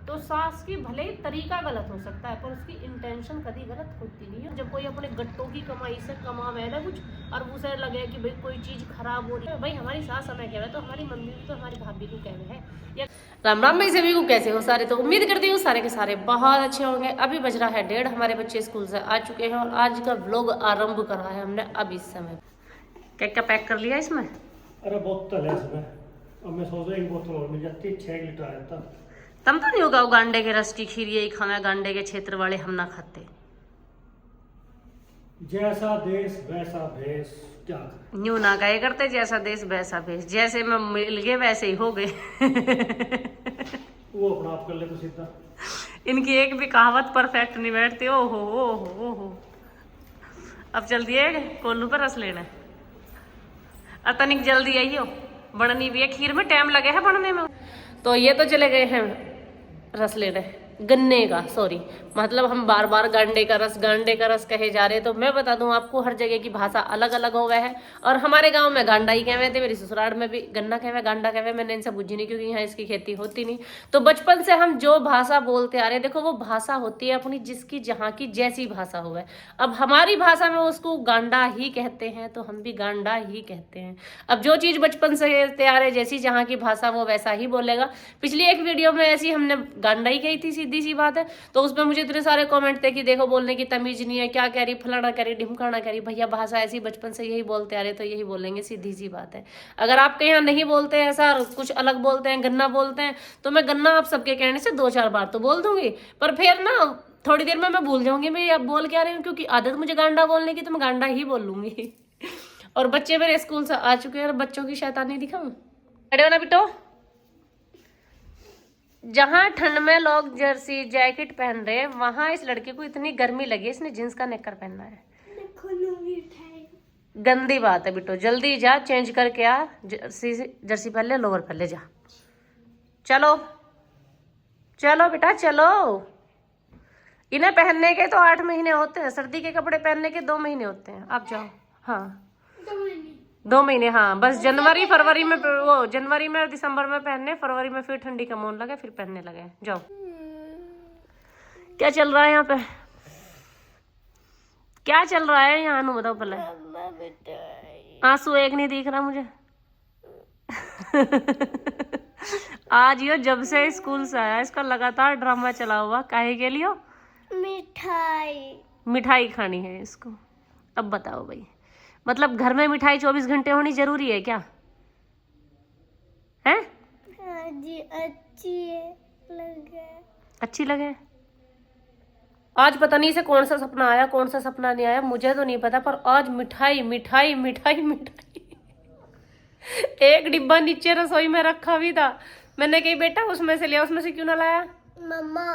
तो सास की भले ही तरीका गलत हो सकता है पर उसकी इंटेंशन कभी गलत होती नहीं है। जब कोई अपने गट्टों की कमाई से कमावे ना कुछ और उसे लगे कि भाई कोई चीज खराब हो रही है, भाई हमारी सास हमें कहे तो हमारी मम्मी भी तो हमारी भाभी को कहे है। या राम राम भाई सभी को, कैसे हो सारे? तो उम्मीद करती हूँ सारे के सारे बहुत अच्छे होंगे। अभी बज रहा है 1:30, हमारे बच्चे स्कूल से आ चुके हैं और आज का व्लॉग आरंभ करा है हमने अब इस समय। क्या क्या पैक कर लिया इसमें? अरे बोतल है इसमें, अब मैं सोच रहा एक बोतल और मिल जाती, 6 लीटर आ जाता। तम तो नहीं होगा वो गांडे के रस की खीर यही खाना, गांडे के क्षेत्र वाले हम ना खाते। जैसा देश वैसा भेष, क्या करें। न्यू ना कहे करते जैसा देश वैसा भेष, जैसे में मिल गए वैसे ही हो गए। वो अपना आप कर ले तो सीधा। इनकी एक भी कहावत परफेक्ट नहीं बैठती। ओहो ओहो ओहो। अब चल दिए कोल्लू पर रस लेना और तनिक जल्दी आई हो, बननी भी है, खीर में टाइम लगे है बनने में। तो ये तो चले गए हैं रस लेने, गन्ने का, सॉरी, मतलब हम बार बार गांडे का रस कहे जा रहे। तो मैं बता दूं आपको, हर जगह की भाषा अलग अलग हो गया है और हमारे गांव में गांडा ही कहवे थे, मेरी ससुराल में भी गन्ना कहवे, गांडा कहवे। मैंने इनसे बुझी नहीं क्योंकि यहाँ इसकी खेती होती नहीं। तो बचपन से हम जो भाषा बोलते आ रहे, देखो वो भाषा होती है अपनी, जिसकी जहाँ की जैसी भाषा हो। अब हमारी भाषा में उसको गांडा ही कहते हैं तो हम भी गांडा ही कहते हैं। अब जो चीज बचपन से तैयार है, जैसी जहाँ की भाषा वो वैसा ही बोलेगा। पिछली एक वीडियो में ऐसी हमने गांडा ही कही थी, सीधी सी बात है। तो उसमें मुझे इतने सारे कमेंट थे कि देखो बोलने की तमीज नहीं है, क्या कह रही, फलाना कह रही, ढिमकाना कह रही। भैया भाषा ऐसी बचपन से यही बोलते आ रहे तो यही बोलेंगे, सीधी सी बात है। अगर आपके यहाँ नहीं बोलते ऐसा, कुछ अलग बोलते हैं, गन्ना बोलते हैं, तो मैं गन्ना आप सबके कहने से 2-4 बार तो बोल दूंगी, पर फिर ना थोड़ी देर में मैं भूल जाऊंगी मैं अब बोल क्या रही हूँ, क्योंकि आदत मुझे गांडा बोलने की, तो मैं गांडा ही बोल लूंगी। और बच्चे मेरे स्कूल से आ चुके हैं और बच्चों की शैतानी दिखाऊं। खड़े हो ना बेटो। जहां ठंड में लोग जर्सी जैकेट पहन रहे हैं, वहां इस लड़के को इतनी गर्मी लगी, इसने जींस का नेकर पहनना है। गंदी बात है बेटो, जल्दी जा चेंज करके आ, जर्सी पहन ले, लोअर पहन ले, जा चलो चलो बेटा चलो। इन्हें पहनने के तो 8 महीने होते हैं, सर्दी के कपड़े पहनने के 2 महीने होते हैं। आप जाओ। हाँ 2 महीने, हाँ बस जनवरी फरवरी में, वो जनवरी में दिसंबर में पहनने, फरवरी में फिर ठंडी का मोन लगे फिर पहनने लगे। जाओ। क्या चल रहा है यहाँ पे, क्या चल रहा है यहाँ? बताओ पहले। आंसू एक नहीं दिख रहा मुझे। आज यो जब से स्कूल से आया इसका लगातार ड्रामा चला हुआ, काहे के लिए? मिठाई खानी है इसको। अब बताओ भाई, मतलब घर में मिठाई 24 घंटे होनी जरूरी है क्या? है जी, अच्छी लगे। आज पता नहीं इसे कौन सा सपना आया, कौन सा सपना नहीं आया मुझे तो नहीं पता, पर आज मिठाई मिठाई मिठाई मिठाई। एक डिब्बा नीचे रसोई में रखा भी था, मैंने कही बेटा उसमें से लिया, उसमें से क्यों ना लाया? मम्मा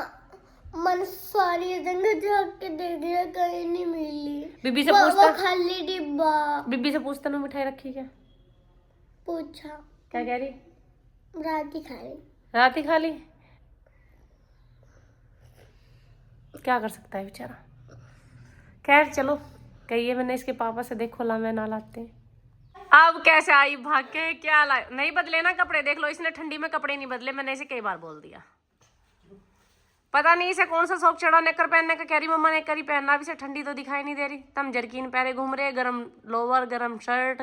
मन सारी जगह झाँक के देख लिया, कहीं नहीं मिली। बीबी से पूछता, खाली डिब्बा। बीबी से पूछता ना मिठाई रखी क्या? पूछा, क्या कह रही? रात ही खाई। रात ही खा ली, क्या कर सकता है बेचारा। खैर चलो, कहिए मैंने इसके पापा से, देखो ला मैं ना लाते। अब कैसे आई भाग के, क्या ला, नहीं बदले ना कपड़े, देख लो इसने ठंडी में कपड़े नहीं बदले, मैंने इसे कई बार बोल दिया। पता नहीं इसे कौन सा शौक चढ़ा नेकर पहनने का, कह रही मम्मा नेकर ही पहनना, अभी से ठंडी तो दिखाई नहीं दे रही। तम जर्किन पहने घूम रहे, गरम लोवर गरम शर्ट,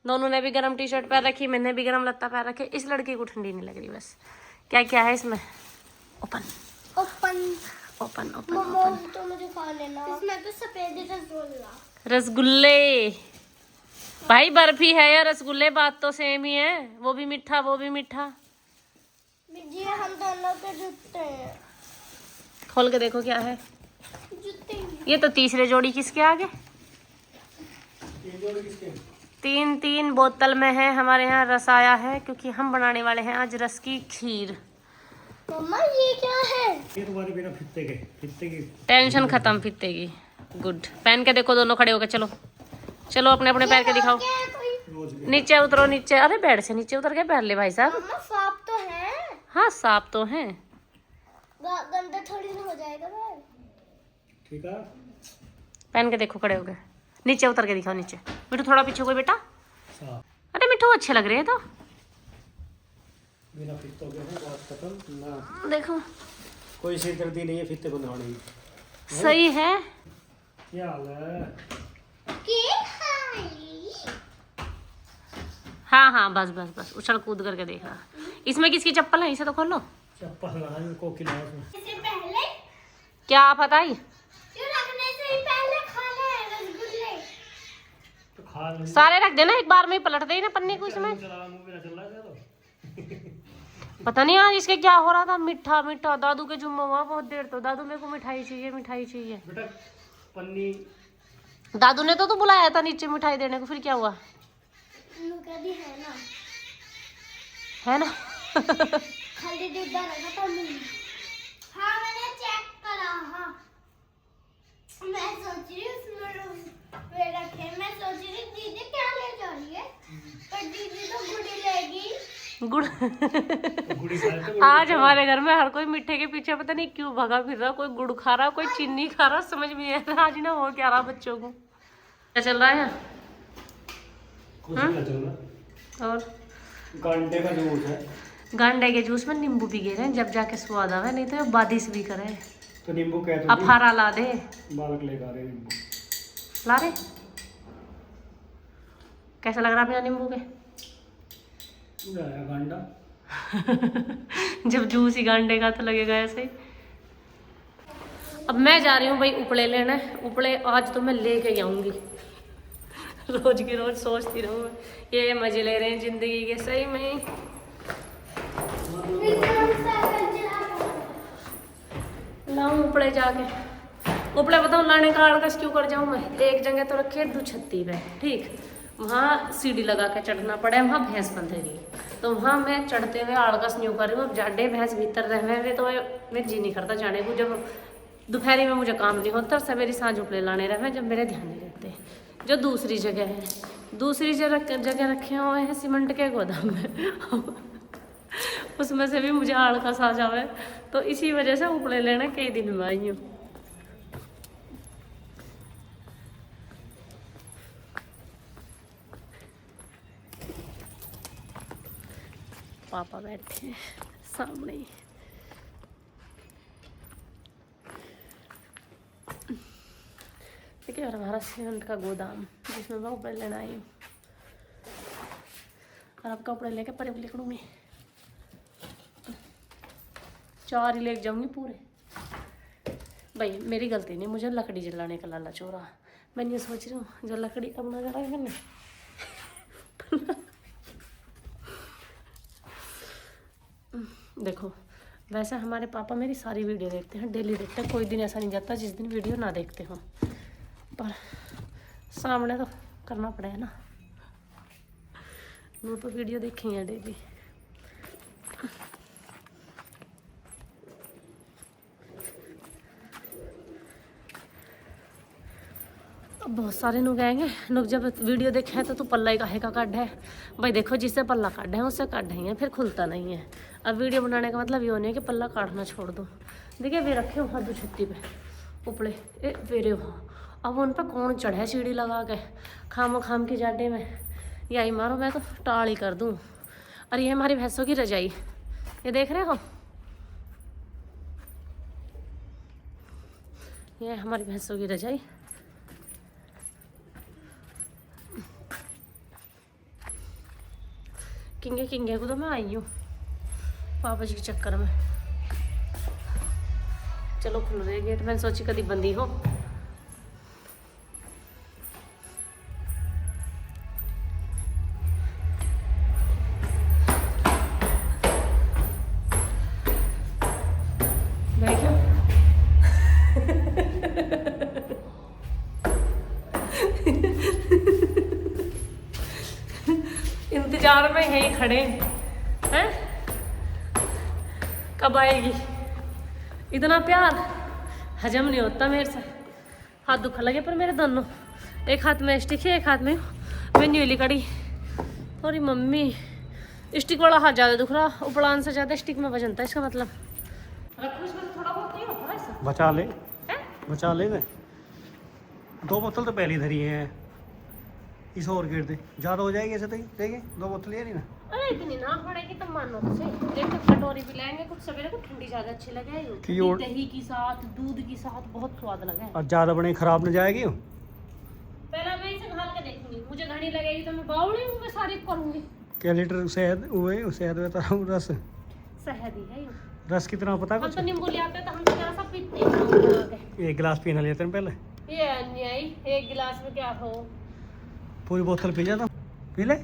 दोनों ने भी गरम टी शर्ट पहन रखी, मैंने भी गरम लत्ता पहन रखे। इस लड़की को ठंडी नहीं लग रही बस। क्या क्या है इसमें? ओपन ओपन ओपन ओपन मम्मा ओपन। तो मुझे खा लेना। इसमें तो सफेद रसगुल्ला, रसगुल्ले भाई, बर्फी है या रसगुल्ले, बात तो सेम ही है, वो भी मीठा वो भी मीठा। जी हम दोनों के जूते हैं। खोल के देखो क्या है। जूते ये तो तीसरे जोड़ी किसके आगे? 3 बोतल में है। हमारे यहाँ रस आया है क्योंकि हम बनाने वाले हैं आज रस की खीर। मम्मा ये क्या है? ये तुम्हारे बिना फित्ते की टेंशन खत्म, फिरते की। गुड, पहन के देखो दोनों खड़े होकर, चलो चलो अपने अपने पैर के दिखाओ। नीचे उतरो, नीचे, अरे बेड से नीचे उतर के पैर ले भाई साहब। मम्मा साफ तो है। हाँ साफ तो है, गंदा थोड़ी ना हो जाएगा भाई। ठीक है, पहन के देखो खड़े होकर, नीचे उतर के दिखाओ। नीचे मिठू थोड़ा पीछे कोई बेटा। अरे मिठू अच्छे लग रहे हैं तो बिना फित्तों के हैं, बात खत्म ना। देखो कोई सिरदर्दी नहीं है, फीते बंधवाने की। सही है। क्या हाल है? हाँ हाँ बस बस बस उछल कूद करके देखना। इसमें किसकी चप्पल है, इसे तो खोलो। चप्पल लगाने को किला है उसमें। इससे पहले क्या पता ही क्यों रखने से ही पहले खाना है रसगुल्ले। तो खा ले। सारे रख देना एक बार में ही, पलट दे ना पन्ने को इसमें। चला मुंह मेरा चल रहा है तो। पता नहीं आज इसके क्या हो रहा था, मीठा मीठा। दादू के जुम्मा हुआ बहुत देर, तो दादू मेरे को मिठाई चाहिए मिठाई चाहिए। बेटा पन्नी दादू ने तो बुलाया था नीचे मिठाई देने को, फिर क्या हुआ? लुका भी है ना, है ना। खाली डिब्बा रखा था मुझे। हाँ मैंने चेक करा। हाँ मैं सोच रही हूँ उसमें वे रखे। मैं सोच रही दीदी क्या ले जा रही है, पर दीदी तो गुड़ी लेगी। गुड़। गुड़ी खा रहे थे। आज हमारे घर में हर कोई मीठे के पीछे पता नहीं क्यों भगा फिर रहा। कोई गुड़ खा रहा, कोई चीनी खा रहा, समझ में नहीं आ रहा आज ना हो क्या रहा बच्चों को। क्या चल रहा है? कुछ नहीं चल रहा। और गांडे का जूस है। गांडे के जूस में नींबू भी गिरे हैं, जब जाके स्वाद आवे, नहीं तो बादिश भी करे। तो नींबू कह तो अब हरा ला दे। बालक लेकर आ रहे नींबू। ला रहे। कैसा लग रहा है अपना नींबू के? गांडा। जब जूस ही गांडे का तो लगेगा ऐसे ही। अब मैं जा रही हूँ भाई उपड़े लेना। उपड़े आज तो मैं लेके आऊंगी। रोज की रोज सोचती रहूँ ये मजे ले रहे हैं जिंदगी के, सही में। लाऊं उपड़े जाके। उपड़े बताऊँ लाने का आड़कस क्यों कर जाऊँ मैं? एक जगह तो रखे दुछत्ती पे, ठीक, वहाँ सीढ़ी लगा के चढ़ना पड़े, वहाँ भैंस बंधेगी, तो वहाँ मैं चढ़ते हुए आड़कस नहीं कर रही हूँ। अब जाडे भैंस भीतर रहे हुए तो मैं जी नहीं करता जाने को। जब दोपहरी में मुझे काम नहीं होता, सवेरी सांझ उपड़े लाने रहे जब मेरे ध्यान नहीं रहते। जो दूसरी जगह है, दूसरी जगह रखे हुए हैं सीमेंट के गोदाम में। उसमें से भी मुझे आड़कस आ जावे, तो इसी वजह से उपड़े लेने कई दिन में आई हूँ। पापा बैठे हैं सामने ही। देखिए हमारा सीमेंट का गोदाम जिसमें मैं कपड़े लेना आई हूँ। और अब कपड़े लेके परे लिखूंगी, 4 ही लेके जाऊंगी पूरे। भाई मेरी गलती नहीं, मुझे लकड़ी जलाने का लालच हो रहा। मैं ये सोच रही हूँ जो लकड़ी कब ना जलाए मैंने। देखो वैसे हमारे पापा मेरी सारी वीडियो देखते हैं, डेली देखते हैं, कोई दिन ऐसा नहीं जाता जिस दिन वीडियो ना देखते हो। पर सामने तो करना पड़ेगा ना, वो तो वीडियो देखेंगे डेली। अब बहुत सारे लोग आएंगे, लोग जब वीडियो देखे हैं तो तू पल्ला ही काहे का काढ़ है। भाई देखो जिससे पल्ला काढ़े हैं उससे काढ़े हैं, फिर खुलता नहीं है। अब वीडियो बनाने का मतलब ये नहीं है कि पल्ला काढ़ना छोड़ दो। देखिए वे रखे वहाँ दो छुट्टी पे उपड़े वेरे वहाँ। अब उन पर कौन चढ़े सीढ़ी लगा के खाम के जाडे में। यही मारो मैं तो टाल ही कर दूँ। और ये हमारी भैंसों की रजाई, ये देख रहे हो, ये हमारी भैंसों की रजाई। किंगे को तो मैं आई हूँ पापा जी के चक्कर में। चलो खुल रहे गेट, मैंने सोची कभी बंदी हो। देखो इंतजार में यहीं खड़े हैं, कब आएगी। इतना प्यार हजम नहीं होता मेरे से। हाथ दुखा लगे पर मेरे दोनों, एक हाथ में स्टिक है एक हाथ में न्यूली कड़ी। और मम्मी स्टिक वाला हाथ ज़्यादा दुख रहा, उपड़ान से ज़्यादा स्टिक में वजन था, इसका मतलब रखो इसमें तो थोड़ा बहुत नहीं होता ऐसा। बचा ले बचा ले। मैं 2 बोतल तो पहले धरी है, इस और गिर दे, ज़्यादा हो जाएगी ऐसे तो ही। देखिए 2 बोतल ये नहीं ना। अरे इतनी ना पड़ेगी तो मानो तो सही। देखो कटोरी भी लाएंगे कुछ सवेरे को, ठंडी ज्यादा अच्छी लगे कि और- दही के साथ दूध के साथ बहुत स्वाद लगे। और ज़्यादा बने खराब न जाएगी। पहले मैं इसे घाल के देखूंगी, मुझे घनी लगेगी तो मैं बाउली में सारी करूंगी। क्या लीटर शहद हुए शहद में तो रस शहद ही है ये। रस कितना पता हम कुछ? तो नींबू ले आते तो हम तो यहाँ सब पीते हैं। एक गिलास पीना लेते हैं पहले। ये अन्यायी, एक गिलास में क्या हो। पूरी बोतल पी जाता पी ले।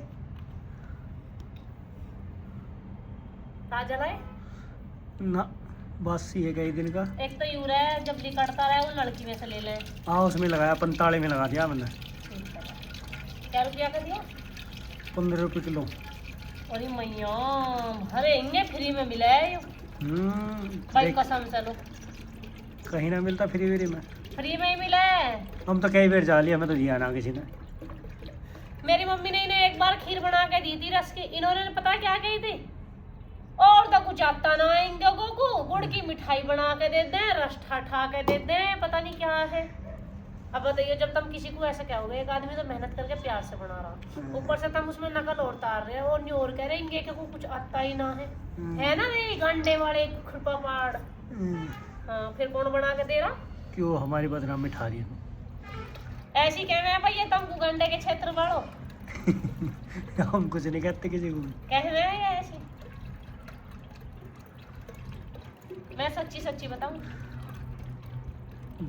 ताजा लाए ना बस ये कई दिन का। एक तो यूरा है, जब निकलता रहा वो लड़की में से ले लें। हाँ उसमें लगाया 45 में लगा दिया मैंने। ठीक है, क्या रुपया का दिया? 15 रुपये किलो। अरे मैया भरे इंगे फ्री में मिला है ये। भाई देख, कसम से लो, कहीं ना मिलता फ्री वेरी में। फ्री में ही मिला है। हम तो कई बार जा लिया, हमें तो दिया ना किसी ने। मेरी मम्मी ने इन्हें एक बार खीर बना के दी थी रस की। इन्होंने पता क्या कही थी, और तो कुछ आता ना इन लोगों को, गुड़ की मिठाई बना के दे दें, रस ठा के दे दें, पता नहीं क्या है। अब बताइए, जब तुम किसी को ऐसा क्या होगा, एक आदमी तो मेहनत करके प्यार से बना रहा, ऊपर से तुम उसमें नकल और उतार रहे हो और नहीं और कह रहे इनके को कुछ आता ही ना है ना। ये गंडे वाले खुरपा पाड़। हाँ, फिर कौन बना के दे रहा? क्यों हमारी बदनामी ठा रही है? ऐसी कहना है भाई, ये तुम गंडे के क्षेत्र बढ़ो। हम कुछ नहीं कहते किसी को। कहना है या ऐसी? मैं सच्ची सच्ची बताऊं,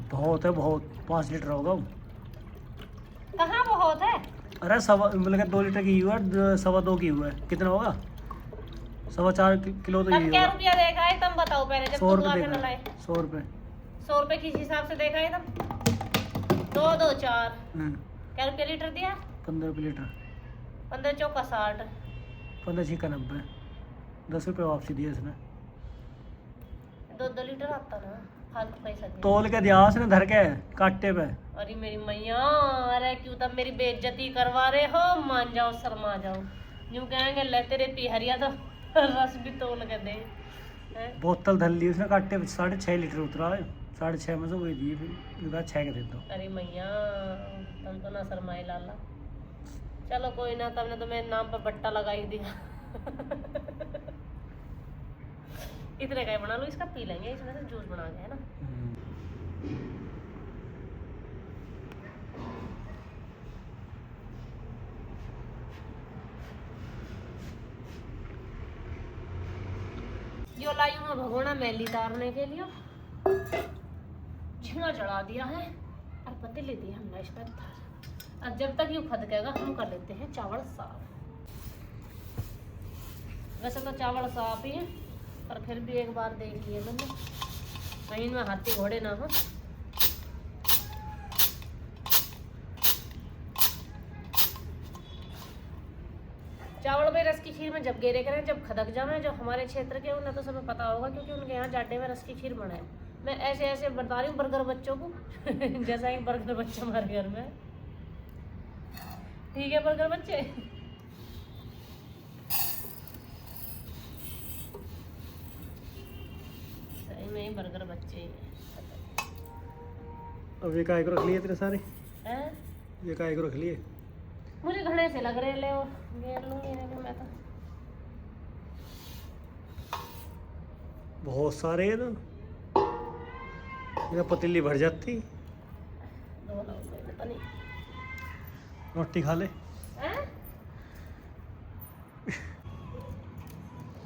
बहुत है बहुत, 5 लीटर होगा वो। कहाँ बहुत है? अरे मतलब 2 लीटर की हुआ है, 2.25 की हुआ है। कितना होगा? 4.25 किलो तो तब ये क्या होगा। रुपया देखा है तुम बताओ पहले, जब 100 तुम रुपये आके देखा न लाए। 100 रुपये। 100 रुपए किस हिसाब से देखा है तुम? 2 2 4 क्या रुपया लीटर दिया? 15 रुपये लीटर। 15 चौका 60। 15 6 का 90। 10 रुपये वापसी दिए इसने। 2 लीटर आता ना, फालतू पैसा दिया। तोल के दिया उसने धर के काटे पे। अरे मेरी मैया, अरे क्यों तब मेरी बेइज्जती करवा रहे हो? मान जाओ शर्मा जाओ। यूं कहेंगे ले तेरे पिहरिया तो रस भी तोल के दे। हैं? बोतल धर ली उसने काटे पे, 6.5 लीटर उतरा है। 6.5 में से वही दिए, फिर 6 के दे दो। अरे मैया तुम तो ना शर्माए लाला। चलो कोई ना, तुमने तो मेरे नाम पर बट्टा लगा ही दिया। इतने का ही बना लो, इसका पी लेंगे, इसमें से जूस बना के, है ना। यो लाई हूँ मैं भगोना मैली तारने के लिए। झींगा चढ़ा दिया है और पतीली दी हमने इस पर था। अब जब तक ये खदकेगा हम कर लेते हैं चावल साफ। वैसे तो चावल साफ ही है, पर फिर भी एक बार देख लिए मैंने, कहीं में हाथी घोड़े ना हो। चावल में रस की खीर में जब गेरे करें, जब खदक जाए, जो हमारे क्षेत्र के उन्हें तो सब पता होगा, क्योंकि उनके यहाँ जाडे में रस की खीर बनाए। मैं ऐसे ऐसे बता रही हूँ बर्गर बच्चों को जैसा एक बर्गर बच्चा हमारे घर में है। ठीक है बर्गर बच्चे। सही में ही बर्गर बच्चे ही हैं। अब ये काय को रख लिए तेरे सारे? हैं? ये काय को रख लिए? मुझे घने से लग रहे, ले और घेर लूंगी मैं तो। बहुत सारे हैं तो ये पतीली भर जाती। दो लाओ, पता नहीं। रोटी खा ले। हैं?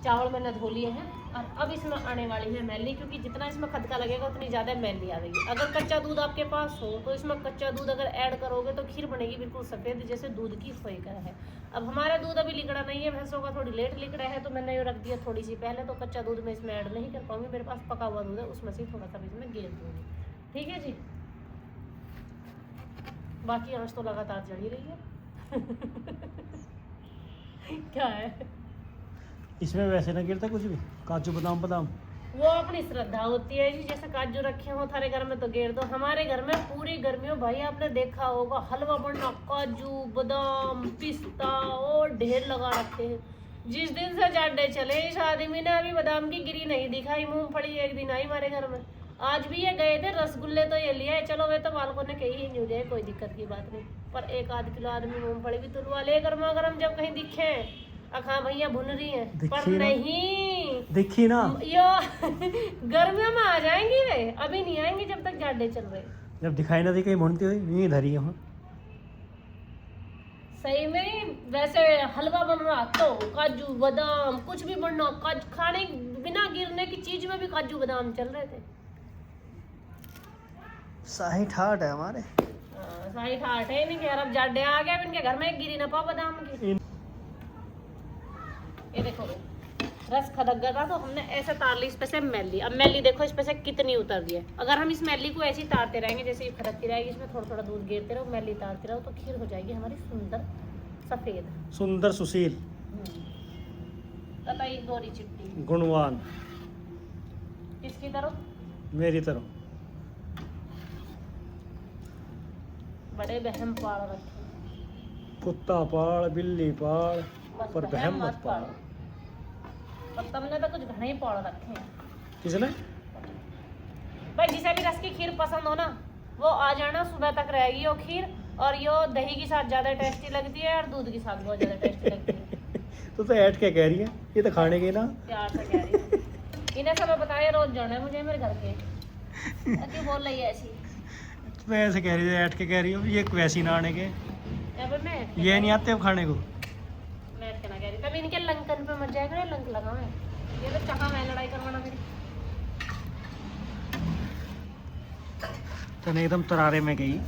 चावल मैंने धो लिए हैं और अब इसमें आने वाली है मैली, क्योंकि जितना इसमें खदका लगेगा उतनी ज़्यादा मैली आएगी। अगर कच्चा दूध आपके पास हो तो इसमें कच्चा दूध अगर ऐड करोगे तो खीर बनेगी बिल्कुल सफ़ेद, जैसे दूध की खोई का है। अब हमारा दूध अभी लिकड़ा नहीं है, भैंसों का थोड़ी लेट लिकड़ा है, तो मैंने ये रख दिया थोड़ी सी पहले, तो कच्चा दूध मैं इसमें ऐड नहीं कर पाऊंगी। मेरे पास पका हुआ दूध है, उसमें से थोड़ा सा इसमें गेर दूँगी। ठीक है जी, बाकी आँच तो लगातार चढ़ी रही है। क्या है इसमें वैसे ना गिरता कुछ भी, काजू बादाम बादाम। वो अपनी श्रद्धा होती है जी, जैसे काजू रखे हो थारे घर में तो गेर दो। हमारे घर में पूरी गर्मियों भाई आपने देखा होगा हलवा बनना, काजू बादाम पिस्ता और ढेर लगा रखे हैं। जिस दिन से जाडे चले इस आदमी ने अभी बादाम की गिरी नहीं दिखाई। मूंगफली एक दिन आई हमारे घर में, आज भी ये गए थे, रसगुल्ले तो ये लिए, चलो वे तो बालकों ने कही ही नहीं दिया, कोई दिक्कत की बात नहीं, पर 1 आध किलो आदमी मूंगफली भी तुलवा ले गर्मा गर्म जब कहीं दिखे। अखा भैया भुन रही है पर देखिए ना। नहीं देखिए ना, यो गर्मियों में आ जाएंगी वे, अभी नहीं आएंगी जब तक जाडे चल रहे। जब दिखाई ना दी कहीं भूनती हुई यहीं धरी है वहाँ। सही में वैसे हलवा बन रहा तो काजू बादाम कुछ भी बनना, खाने बिना गिरने की चीज में भी काजू बादाम चल रहे थे। शाही ठाट है हमारे। सारी ठाट है इनके यार, अब जाडे आ गए इनके घर में, एक गिरी ना पाओ बादाम की। ये देखो रस खदक गया था तो हमने ऐसे तार ली, इस पे से मैली। अब मैली देखो इस पे से कितनी उतर गई है। अगर हम इस मैली को ऐसे ही तारते रहेंगे, जैसे ये खदकती रहेगी, इसमें थोड़ा थोड़ा दूध गिरते रहो, मैली तारते रहो, तो खीर हो जाएगी हमारी सुंदर सफेद सुंदर सुशील तथा एक गोरी चिट्टी। गुणवान किसकी तरह? मेरी तरह। बड़े बहम पाड़ रखे, कुत्ता पाड़ बिल्ली पाड़ बस पर बहम मत पाड़। और तुमने तो कुछ घने ही पाड़ रखे हैं। किसने? भाई जिसे भी रस की खीर पसंद हो ना, वो आ जाना, सुबह तक रहेगी वो खीर। और यो दही के साथ ज्यादा टेस्टी लगती है और दूध के साथ बहुत ज्यादा टेस्टी लगती है। तो ऐड क्या कह रही है, ये तो खाने के ना। प्यार से कह रही हूँ। इन्हें सब बताया रोज जाना है मुझे मेरे घर के। क्यों बोल रही है ऐसी? तो ऐसे कह रही है, ऐड के कह रही हो, ये वैसी ना आने के, अब मैं ये नहीं आते अब खाने को। मैं कहना कह रही तब इनके लंकन पे मत जाएगा, लंक लगाओ है। ये तो चाहा मैं लड़ाई करवाना मेरी। तो एकदम तरारे में गई।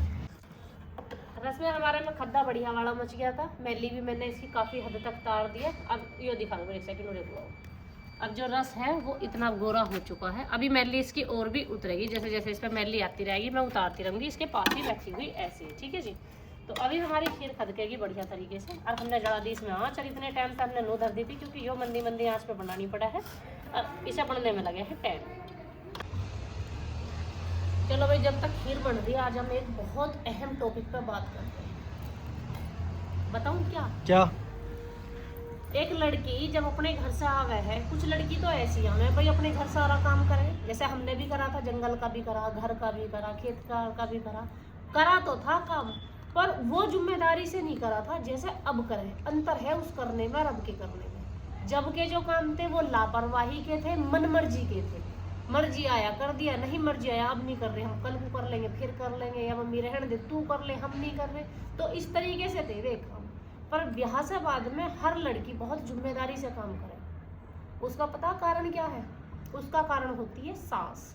रस में हमारे में खद्दा बढ़िया वाला मच गया था। मैली भी मैंने इसकी काफी हद तक तार दिया। अब ये दिखा दो एक सेकंड में, देखो अब जो रस है वो इतना गोरा हो चुका है। अभी मैली इसकी और भी उतरेगी, जैसे जैसे इस पर मैली आती रहेगी मैं उतारती रहूंगी, इसके पास ही बैठी हुई ऐसे, ठीक है जी। तो अभी हमारी खीर खदकेगी बढ़िया तरीके से। और हमने जला दी इसमें आँच, और इतने टाइम से हमने नो धर दी थी क्योंकि यो मंदी मंदी आँच पे बनानी पड़ा है और इसे बनने में लगे है टाइम। चलो भाई जब तक खीर बन रही है, आज हम एक बहुत अहम टॉपिक पर बात करते हैं। बताऊं क्या? क्या? एक लड़की जब अपने घर से आवे है, कुछ लड़की तो ऐसी आवे भाई अपने घर सारा काम करे, जैसे हमने भी करा था, जंगल का भी करा, घर का भी करा, खेत का भी करा तो था काम, पर वो जिम्मेदारी से नहीं करा था जैसे अब करे। अंतर है उस करने में और अब के करने में। जब के जो काम थे वो लापरवाही के थे, मन मर्जी के थे। मर्जी आया कर दिया, नहीं मर्जी आया अब नहीं कर रहे, हम कल को कर लेंगे, फिर कर लेंगे, या मम्मी रहने दे तू कर ले, हम नहीं कर रहे। तो इस तरीके से थे वे काम। पर ब्याह से बाद में हर लड़की बहुत जिम्मेदारी से काम करे। उसका पता कारण क्या है? उसका कारण होती है सास।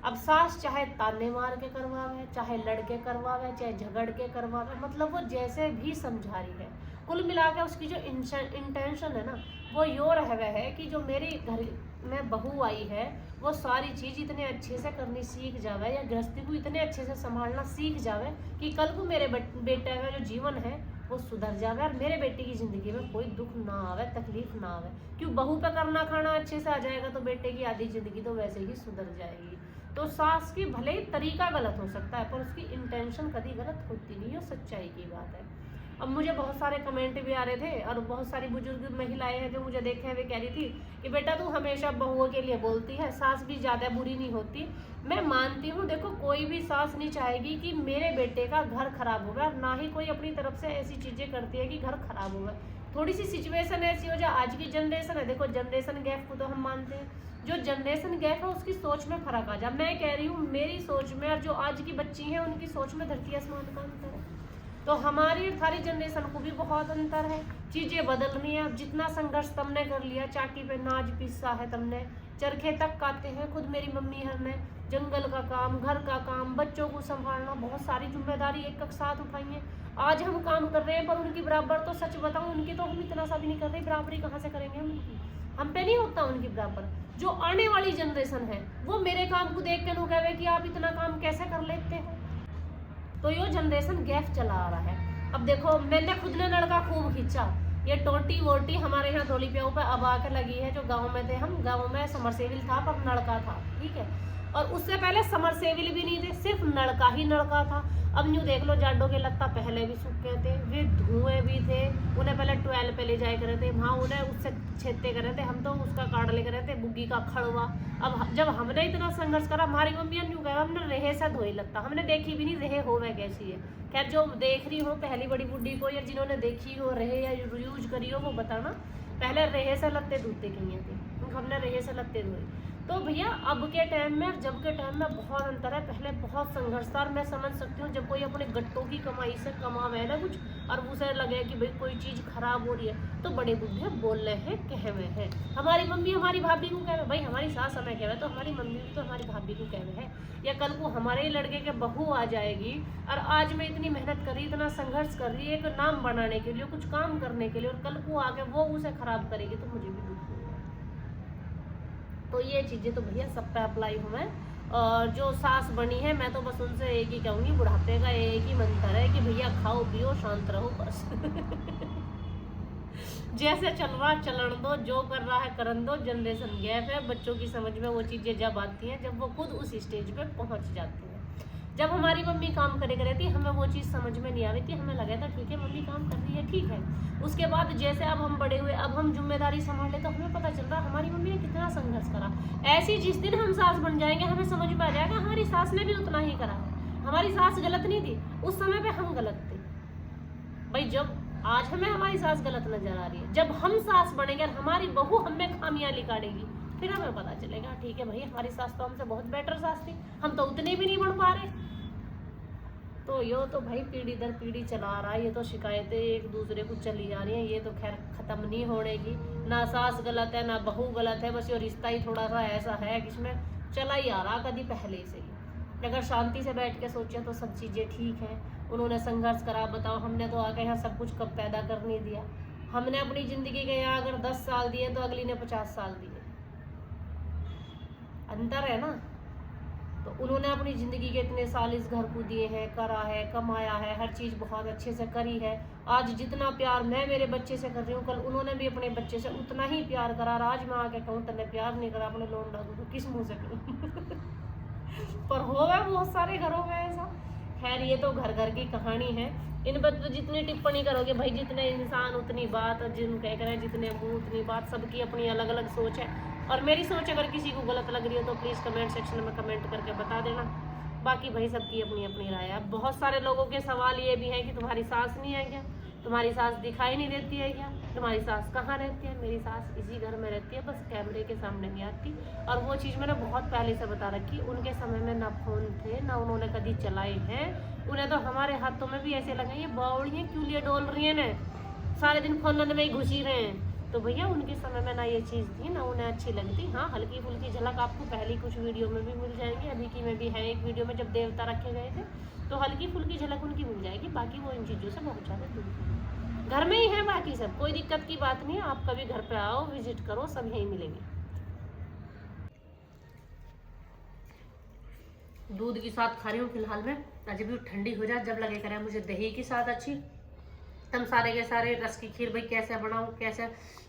अब सास चाहे ताने मार के करवावे, चाहे लड़के करवावे, चाहे झगड़ के करवावे, मतलब वो जैसे भी समझा रही है। कुल मिला के उसकी जो इंटेंशन है ना, वो यो रहवे है कि जो मेरी घर में बहू आई है वो सारी चीज़ इतने अच्छे से करनी सीख जावे, या गृहस्थी को इतने अच्छे से संभालना सीख जावे कि कल को मेरे बेटे का जो जीवन है वो सुधर जावे और मेरे बेटे की ज़िंदगी में कोई दुख ना आवे, तकलीफ ना आवे। क्यों? बहू पे करना खाना अच्छे से आ जाएगा तो बेटे की आधी ज़िंदगी तो वैसे ही सुधर जाएगी। तो सास की भले ही तरीका गलत हो सकता है पर उसकी इंटेंशन कभी गलत होती नहीं, ये सच्चाई की बात है। अब मुझे बहुत सारे कमेंट भी आ रहे थे और बहुत सारी बुजुर्ग महिलाएं हैं जो मुझे देखे हैं, वे कह रही थी कि बेटा तू हमेशा बहुओं के लिए बोलती है, सास भी ज़्यादा बुरी नहीं होती। मैं मानती हूँ, देखो कोई भी सास नहीं चाहेगी कि मेरे बेटे का घर खराब होगा, और ना ही कोई अपनी तरफ से ऐसी चीज़ें करती है कि घर खराब होगा। थोड़ी सी सिचुएशन ऐसी हो जाए, आज की जनरेशन है, देखो जनरेशन गैप को तो हम मानते हैं, जो जनरेशन गैप है उसकी सोच में फर्क आ जाए। मैं कह रही हूँ मेरी सोच में और जो आज की बच्ची हैं उनकी सोच में धरती आसमान का अंतर है। तो हमारी सारी जनरेशन को भी बहुत अंतर है, चीज़ें बदलनी है। अब जितना संघर्ष तुमने कर लिया, चाकी पे नाज पिसा है तुमने, चरखे तक काटे हैं खुद मेरी मम्मी हर ने, जंगल का काम, घर का काम, बच्चों को संभालना, बहुत सारी जिम्मेदारी एक साथ उठाई है। आज हम काम कर रहे हैं पर उनकी बराबर तो सच बताऊं उनकी तो हम इतना सा भी नहीं कर रहे, बराबरी कहाँ से करेंगे हम उनकी? हम पे नहीं होता उनकी बराबर। जो आने वाली जनरेशन है वो मेरे काम को देख के लोग कहे कि आप इतना काम कैसे कर लेते हो। तो ये जनरेशन गैप चला आ रहा है। अब देखो मैंने खुद ने लड़का खूब खींचा, ये टोटी वोटी हमारे यहाँ धोली प्याऊ पे अब आके लगी है। जो गांव में थे हम, गांव में समरसेबिल था पर लड़का था, ठीक है। और उससे पहले समरसेबिल भी नहीं थे, सिर्फ नलका ही नलका था। अब न्यू देख लो, जाडो के लत्ता पहले भी सूखे थे, वे धुएं भी थे, उन्हें पहले ट्वेल पे ले जाए करे थे, वहाँ उन्हें उससे छेदते करे थे, हम तो उसका कार्ड ले करे थे, बुग्गी का खड़वा। अब जब हमने इतना संघर्ष करा, हमारी मम्मी न्यू कहा हमने रेहे से धोई लत्ता, हमने देखी भी नहीं रेहे हो वह कैसी है। खैर जो देख रही हो पहली बड़ी बुढ़ी को, या जिन्होंने देखी हो रहे या यूज करी हो, वो बताना पहले रेहे से लत्ते धोते कहीं थे, हमने रेहे से लत्ते धोए। तो भैया अब के टाइम में जब के टाइम में बहुत अंतर है। पहले बहुत संघर्ष था, और मैं समझ सकती हूँ जब कोई अपने गट्टों की कमाई से कमावे है ना कुछ, और उसे लगे कि भाई कोई चीज़ खराब हो रही है, तो बड़े बुढ़े बोल रहे हैं, कहवे हैं। हमारी मम्मी हमारी भाभी को कहवे, भाई हमारी सास हमें कहवे तो हमारी मम्मी भी तो हमारी भाभी को कहवे है। या कल को हमारे ही लड़के के बहू आ जाएगी, और आज मैं इतनी मेहनत कर रही, इतना संघर्ष कर रही है एक नाम बनाने के लिए, कुछ काम करने के लिए, और कल को आके वो उसे खराब करेगी, तो मुझे भी दुख होगा। तो ये चीज़ें तो भैया सब पे अप्लाई हुआ है। और जो सास बनी है, मैं तो बस उनसे एक ही कहूँगी, बुढ़ापे का एक ही मंत्र है कि भैया खाओ पियो शांत रहो बस। जैसे चल रहा चलन दो, जो कर रहा है करन दो। जनरेशन गैप है, बच्चों की समझ में वो चीज़ें जब आती हैं जब वो खुद उस स्टेज पे पहुंच जाती है। जब हमारी मम्मी काम करे करती थी, हमें वो चीज़ समझ में नहीं आ रही थी, हमें लगा था ठीक है मम्मी काम कर रही है, ठीक है। उसके बाद जैसे अब हम बड़े हुए, अब हम जिम्मेदारी संभाले, तो हमें पता चल रहा हमारी मम्मी ने कितना संघर्ष करा। ऐसी जिस दिन हम सास बन जाएंगे, हमें समझ में आ जाएगा हमारी सास ने भी उतना ही करा है। हमारी सास गलत नहीं थी, उस समय पे हम गलत थे भाई। जब आज हमें हमारी सास गलत नजर आ रही है, जब हम सास बनेंगे और हमारी बहू हमें खामियां निकालेगी, फिर हमें पता चलेगा ठीक है भाई हमारी सास तो हमसे बहुत बेटर सास थी, हम तो उतने भी नहीं बन पा रहे। तो यो तो भाई पीढ़ी दर पीढ़ी चला रहा है, ये तो शिकायतें एक दूसरे को चली जा रही हैं, ये तो खैर ख़त्म नहीं होने की। ना सास गलत है ना बहू गलत है, बस ये रिश्ता ही थोड़ा सा ऐसा है कि इसमें चला ही आ रहा कभी पहले से ही। अगर शांति से बैठ के सोचे तो सब चीज़ें ठीक हैं। उन्होंने संघर्ष करा, बताओ हमने तो आके यहाँ सब कुछ कब पैदा कर नहीं दिया। हमने अपनी ज़िंदगी के यहाँ अगर 10 साल दिए तो अगली ने 50 साल दिए, अंतर है ना। तो उन्होंने अपनी ज़िंदगी के इतने साल इस घर को दिए हैं, करा है, कमाया है, हर चीज़ बहुत अच्छे से करी है। आज जितना प्यार मैं मेरे बच्चे से कर रही हूँ, कल उन्होंने भी अपने बच्चे से उतना ही प्यार करा। आज मैं आके कहूँ तने प्यार नहीं करा अपने लोंडा को, तो किस मुँह से कहूँ। पर होगा बहुत सारे घरों में ऐसा। खैर ये तो घर घर की कहानी है। इन पर तो जितनी टिप्पणी करोगे भाई, जितने इंसान उतनी बात, और जिन कह कर जितने मुँह उतनी बात, सबकी अपनी अलग अलग सोच है। और मेरी सोच अगर किसी को गलत लग रही हो तो प्लीज़ कमेंट सेक्शन में कमेंट करके बता देना। बाकी भाई सबकी अपनी अपनी राय है। अब बहुत सारे लोगों के सवाल ये भी हैं कि तुम्हारी सास नहीं है क्या, तुम्हारी सास दिखाई नहीं देती है क्या, तुम्हारी सास कहाँ रहती है। मेरी सास इसी घर में रहती है, बस कैमरे के सामने नहीं आती। और वो चीज़ मैंने बहुत पहले से बता रखी, उनके समय में ना फ़ोन थे ना उन्होंने कभी चलाए हैं। उन्हें तो हमारे हाथों में भी ऐसे लगा ये बावड़ियाँ क्यों लिए डोल रही हैं ना, सारे दिन फोन में ही घुसी रहे हैं। तो भैया उनके समय में ना ये चीज़ थी ना उन्हें अच्छी लगती। हाँ हल्की फुल्की झलक आपको पहली कुछ वीडियो में भी मिल जाएगी, अभी की में भी है एक वीडियो में जब देवता रखे गए थे, तो हल्की फुल्की झलक उनकी मिल जाएगी। बाकी वो इन चीज़ों से बहुत ज़्यादा दूर घर में ही है, बाकी सब कोई दिक्कत की बात नहीं है। आप कभी घर पे आओ, विजिट करो, सब यहीं मिलेंगे। दूध के साथ खा रही हूँ फिलहाल में, अजय भी ठंडी हो जाए जब लगे करें मुझे दही के साथ अच्छी। तुम सारे के सारे रस की खीर भाई कैसे बनाओ, कैसे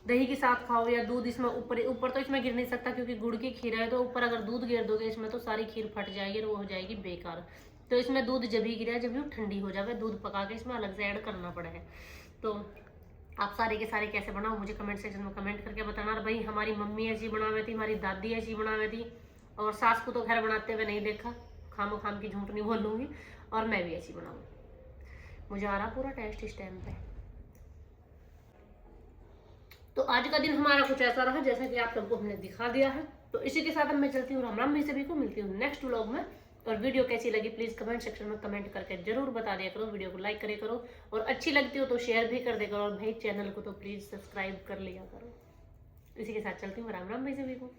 दही के साथ खाओ या दूध इसमें ऊपर तो इसमें गिर नहीं सकता क्योंकि गुड़ की खीर है, तो ऊपर अगर दूध गिर दोगे इसमें तो सारी खीर फट जाएगी और वो हो जाएगी बेकार। तो इसमें दूध जब ही गिरा जब भी ठंडी हो जाए, दूध पका के इसमें अलग से ऐड करना पड़ा है। तो आप सारे के सारे कैसे बनाओ मुझे कमेंट सेक्शन में कमेंट करके बताना। और भाई हमारी मम्मी ऐसी बनावे थी, हमारी दादी ऐसी बनावे थी, और सास को तो खैर बनाते हुए नहीं देखा, खामो खाम की झूठ नहीं बोलूँगी, और मैं भी ऐसी बनाऊँगी। मुझे आ रहा पूरा टेस्ट इस टाइम पे। तो आज का दिन हमारा कुछ ऐसा रहा जैसा कि आप सबको हमने दिखा दिया है। तो इसी के साथ मैं चलती हूँ, राम राम। मैं सभी को मिलती हूँ नेक्स्ट व्लॉग में। और वीडियो कैसी लगी प्लीज़ कमेंट सेक्शन में कमेंट करके जरूर बता दिया करो। वीडियो को लाइक करे करो, और अच्छी लगती हो तो शेयर भी कर दे करो, और भाई चैनल को तो प्लीज़ सब्सक्राइब कर लिया करो। इसी के साथ चलती हूँ, राम राम भाई सभी को।